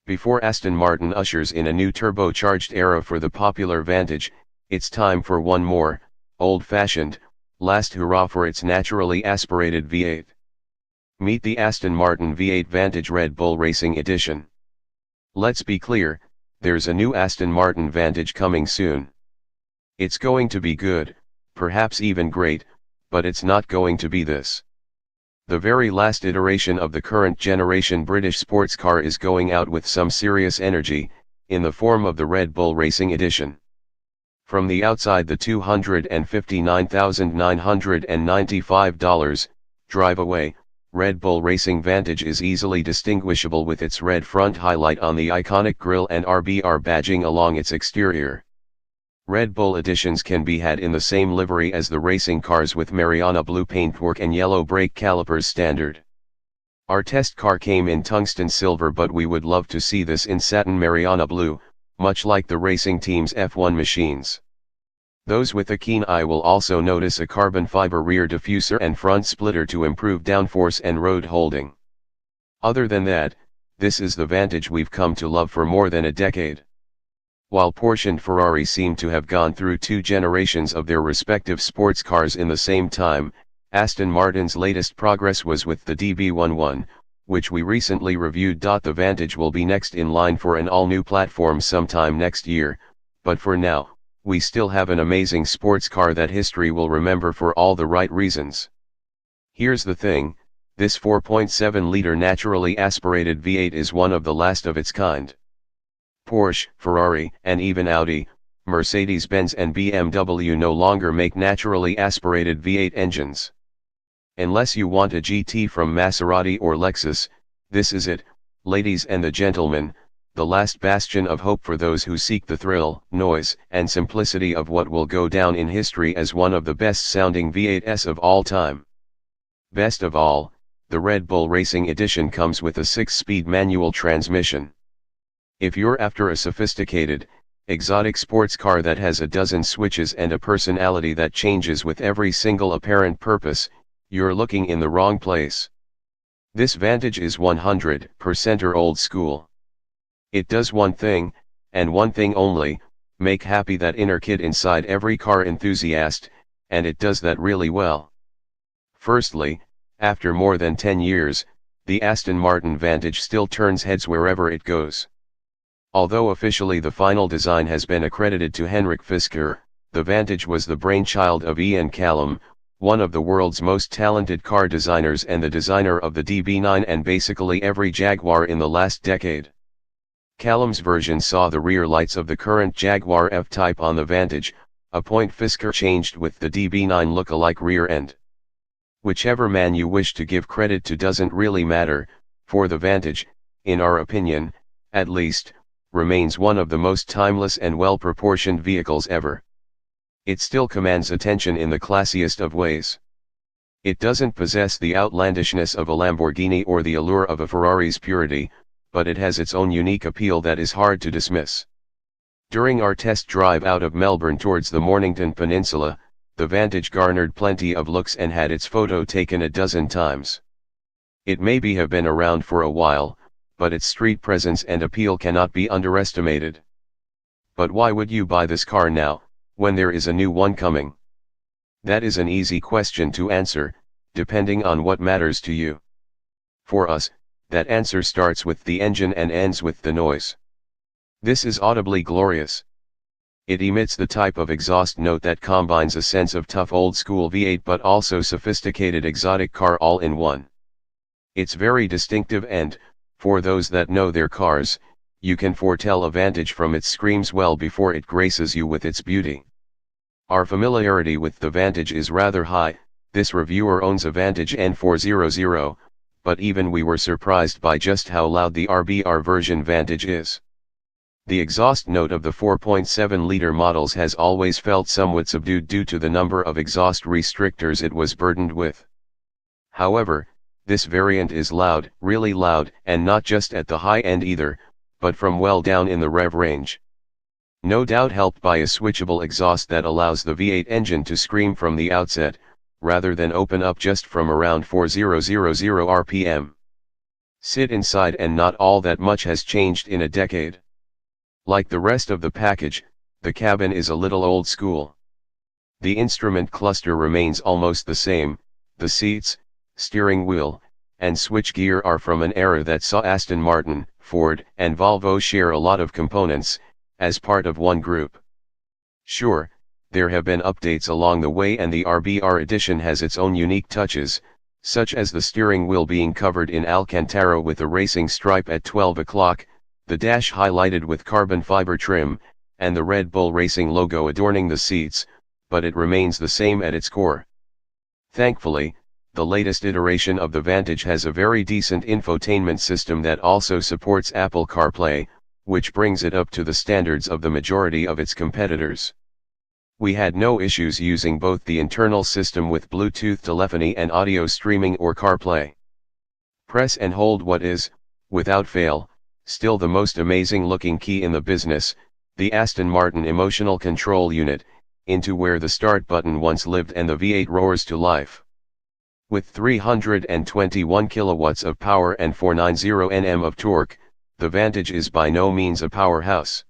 Before Aston Martin ushers in a new turbocharged era for the popular Vantage, it's time for one more, old-fashioned, last hurrah for its naturally aspirated V8. Meet the Aston Martin V8 Vantage Red Bull Racing Edition. Let's be clear, there's a new Aston Martin Vantage coming soon. It's going to be good, perhaps even great, but it's not going to be this. The very last iteration of the current generation British sports car is going out with some serious energy, in the form of the Red Bull Racing Edition. From the outside, the $259,995 drive-away Red Bull Racing Vantage is easily distinguishable with its red front highlight on the iconic grille and RBR badging along its exterior. Red Bull editions can be had in the same livery as the racing cars, with Mariana blue paintwork and yellow brake calipers standard. Our test car came in tungsten silver, but we would love to see this in satin Mariana blue, much like the racing team's F1 machines. Those with a keen eye will also notice a carbon fiber rear diffuser and front splitter to improve downforce and road holding. Other than that, this is the Vantage we've come to love for more than a decade. While Porsche and Ferrari seem to have gone through two generations of their respective sports cars in the same time, Aston Martin's latest progress was with the DB11, which we recently reviewed. The Vantage will be next in line for an all-new platform sometime next year, but for now, we still have an amazing sports car that history will remember for all the right reasons. Here's the thing, this 4.7-liter naturally aspirated V8 is one of the last of its kind. Porsche, Ferrari, and even Audi, Mercedes-Benz and BMW no longer make naturally aspirated V8 engines. Unless you want a GT from Maserati or Lexus, this is it, ladies and the gentlemen, the last bastion of hope for those who seek the thrill, noise, and simplicity of what will go down in history as one of the best-sounding V8s of all time. Best of all, the Red Bull Racing Edition comes with a 6-speed manual transmission. If you're after a sophisticated, exotic sports car that has a dozen switches and a personality that changes with every single apparent purpose, you're looking in the wrong place. This Vantage is 100% old school. It does one thing, and one thing only, make happy that inner kid inside every car enthusiast, and it does that really well. Firstly, after more than 10 years, the Aston Martin Vantage still turns heads wherever it goes. Although officially the final design has been accredited to Henrik Fisker, the Vantage was the brainchild of Ian Callum, one of the world's most talented car designers and the designer of the DB9 and basically every Jaguar in the last decade. Callum's version saw the rear lights of the current Jaguar F-Type on the Vantage, a point Fisker changed with the DB9 look-alike rear end. Whichever man you wish to give credit to doesn't really matter, for the Vantage, in our opinion, at least, remains one of the most timeless and well-proportioned vehicles ever. It still commands attention in the classiest of ways. It doesn't possess the outlandishness of a Lamborghini or the allure of a Ferrari's purity, but it has its own unique appeal that is hard to dismiss. During our test drive out of Melbourne towards the Mornington Peninsula, the Vantage garnered plenty of looks and had its photo taken a dozen times. It maybe have been around for a while, but its street presence and appeal cannot be underestimated. But why would you buy this car now, when there is a new one coming? That is an easy question to answer, depending on what matters to you. For us, that answer starts with the engine and ends with the noise. This is audibly glorious. It emits the type of exhaust note that combines a sense of tough old-school V8 but also sophisticated exotic car all in one. It's very distinctive and, for those that know their cars, you can foretell a Vantage from its screams well before it graces you with its beauty. Our familiarity with the Vantage is rather high. This reviewer owns a Vantage N400, but even we were surprised by just how loud the RBR version Vantage is. The exhaust note of the 4.7-liter models has always felt somewhat subdued due to the number of exhaust restrictors it was burdened with. However, this variant is loud, really loud, and not just at the high end either, but from well down in the rev range. No doubt helped by a switchable exhaust that allows the V8 engine to scream from the outset, rather than open up just from around 4000 RPM. Sit inside and not all that much has changed in a decade. Like the rest of the package, the cabin is a little old school. The instrument cluster remains almost the same, the seats, steering wheel, and switchgear are from an era that saw Aston Martin, Ford, and Volvo share a lot of components, as part of one group. Sure, there have been updates along the way and the RBR edition has its own unique touches, such as the steering wheel being covered in Alcantara with a racing stripe at 12 o'clock, the dash highlighted with carbon fiber trim, and the Red Bull Racing logo adorning the seats, but it remains the same at its core. Thankfully, the latest iteration of the Vantage has a very decent infotainment system that also supports Apple CarPlay, which brings it up to the standards of the majority of its competitors. We had no issues using both the internal system with Bluetooth telephony and audio streaming or CarPlay. Press and hold what is, without fail, still the most amazing looking key in the business, the Aston Martin Emotional Control Unit, into where the start button once lived and the V8 roars to life. With 321 kilowatts of power and 490 Nm of torque, the Vantage is by no means a powerhouse.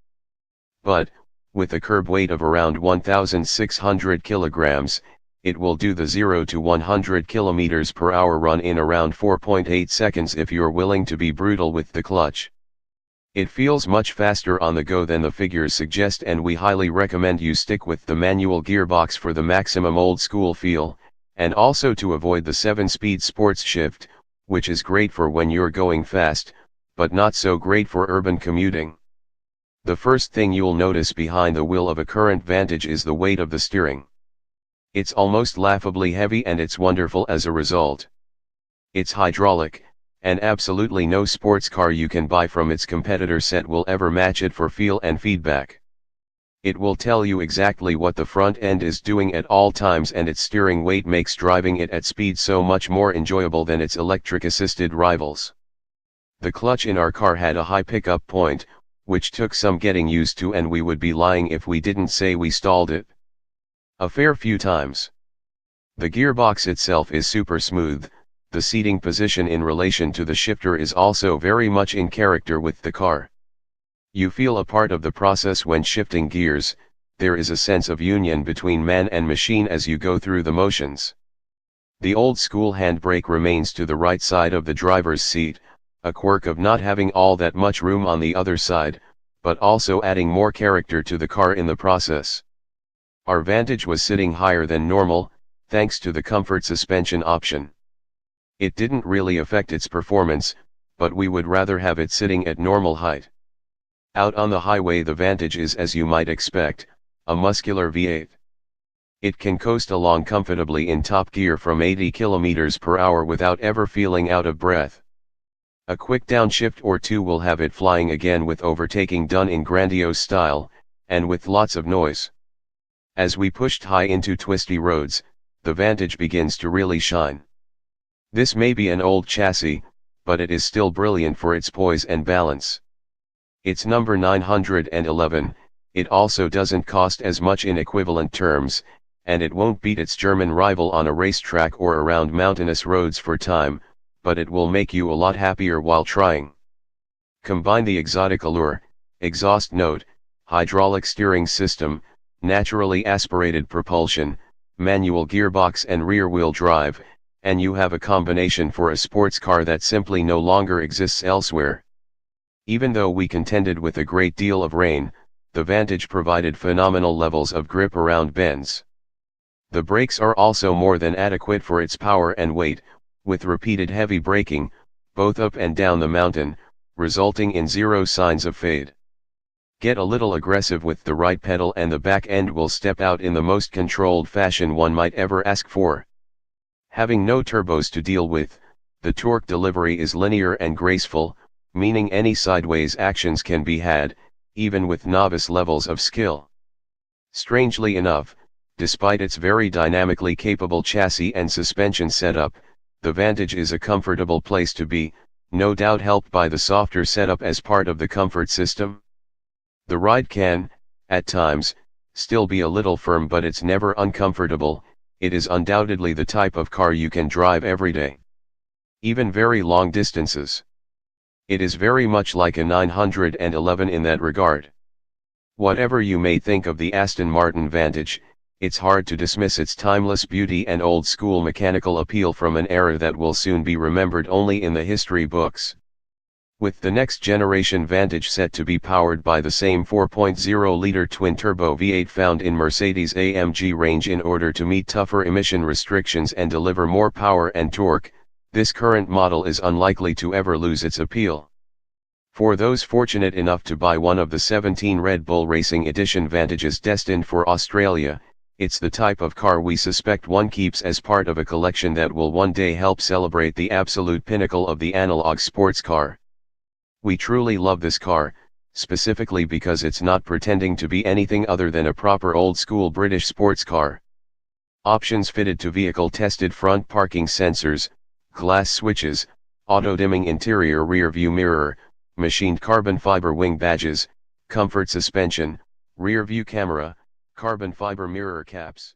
But, with a curb weight of around 1,600 kilograms, it will do the 0 to 100 km per hour run in around 4.8 seconds if you're willing to be brutal with the clutch. It feels much faster on the go than the figures suggest, and we highly recommend you stick with the manual gearbox for the maximum old school feel, and also to avoid the 7-speed sports shift, which is great for when you're going fast, but not so great for urban commuting. The first thing you'll notice behind the wheel of a current Vantage is the weight of the steering. It's almost laughably heavy, and it's wonderful as a result. It's hydraulic, and absolutely no sports car you can buy from its competitor set will ever match it for feel and feedback. It will tell you exactly what the front end is doing at all times, and its steering weight makes driving it at speed so much more enjoyable than its electric-assisted rivals. The clutch in our car had a high pickup point, which took some getting used to, and we would be lying if we didn't say we stalled it a fair few times. The gearbox itself is super smooth. The seating position in relation to the shifter is also very much in character with the car. You feel a part of the process when shifting gears. There is a sense of union between man and machine as you go through the motions. The old school handbrake remains to the right side of the driver's seat, a quirk of not having all that much room on the other side, but also adding more character to the car in the process. Our Vantage was sitting higher than normal, thanks to the comfort suspension option. It didn't really affect its performance, but we would rather have it sitting at normal height. Out on the highway, the Vantage is, as you might expect, a muscular V8. It can coast along comfortably in top gear from 80 km per hour without ever feeling out of breath. A quick downshift or two will have it flying again, with overtaking done in grandiose style, and with lots of noise. As we pushed high into twisty roads, the Vantage begins to really shine. This may be an old chassis, but it is still brilliant for its poise and balance. It's number 911, it also doesn't cost as much in equivalent terms, and it won't beat its German rival on a racetrack or around mountainous roads for time, but it will make you a lot happier while trying. Combine the exotic allure, exhaust note, hydraulic steering system, naturally aspirated propulsion, manual gearbox and rear-wheel drive, and you have a combination for a sports car that simply no longer exists elsewhere. Even though we contended with a great deal of rain, the Vantage provided phenomenal levels of grip around bends. The brakes are also more than adequate for its power and weight, with repeated heavy braking, both up and down the mountain, resulting in zero signs of fade. Get a little aggressive with the right pedal and the back end will step out in the most controlled fashion one might ever ask for. Having no turbos to deal with, the torque delivery is linear and graceful, meaning any sideways actions can be had, even with novice levels of skill. Strangely enough, despite its very dynamically capable chassis and suspension setup, the Vantage is a comfortable place to be, no doubt helped by the softer setup as part of the comfort system. The ride can, at times, still be a little firm, but it's never uncomfortable. It is undoubtedly the type of car you can drive every day, even very long distances. It is very much like a 911 in that regard. Whatever you may think of the Aston Martin Vantage, it's hard to dismiss its timeless beauty and old-school mechanical appeal from an era that will soon be remembered only in the history books. With the next generation Vantage set to be powered by the same 4.0-liter twin-turbo V8 found in Mercedes-AMG range in order to meet tougher emission restrictions and deliver more power and torque, this current model is unlikely to ever lose its appeal. For those fortunate enough to buy one of the 17 Red Bull Racing Edition Vantages destined for Australia, it's the type of car we suspect one keeps as part of a collection that will one day help celebrate the absolute pinnacle of the analog sports car. We truly love this car, specifically because it's not pretending to be anything other than a proper old-school British sports car. Options fitted to vehicle-tested front parking sensors, glass switches, auto-dimming interior rear-view mirror, machined carbon fiber wing badges, comfort suspension, rear-view camera, carbon fiber mirror caps.